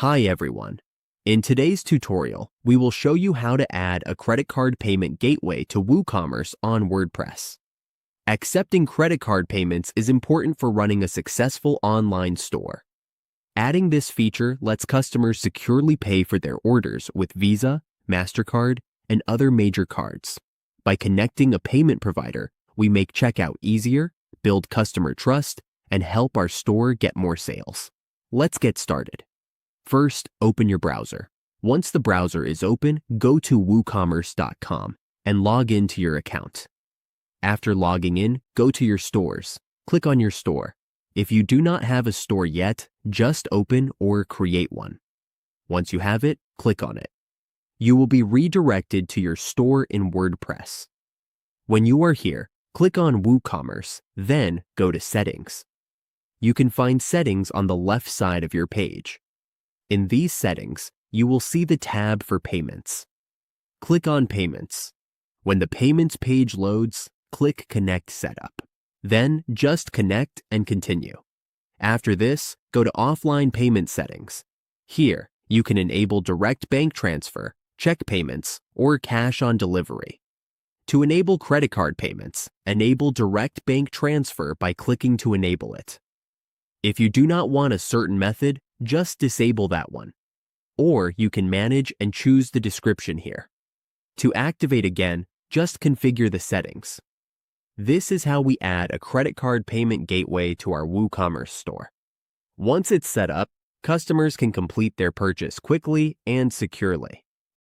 Hi everyone. In today's tutorial, we will show you how to add a credit card payment gateway to WooCommerce on WordPress. Accepting credit card payments is important for running a successful online store. Adding this feature lets customers securely pay for their orders with Visa, MasterCard, and other major cards. By connecting a payment provider, we make checkout easier, build customer trust, and help our store get more sales. Let's get started. First, open your browser. Once the browser is open, go to woocommerce.com and log into your account. After logging in, go to your stores. Click on your store. If you do not have a store yet, just open or create one. Once you have it, click on it. You will be redirected to your store in WordPress. When you are here, click on WooCommerce, then go to Settings. You can find Settings on the left side of your page. In these settings, you will see the tab for Payments. Click on Payments. When the Payments page loads, click Connect Setup. Then just connect and continue. After this, go to Offline Payment Settings. Here, you can enable direct bank transfer, check payments, or cash on delivery. To enable credit card payments, enable direct bank transfer by clicking to enable it. If you do not want a certain method, just disable that one. Or you can manage and choose the description here. To activate again, just configure the settings. This is how we add a credit card payment gateway to our WooCommerce store. Once it's set up, customers can complete their purchase quickly and securely.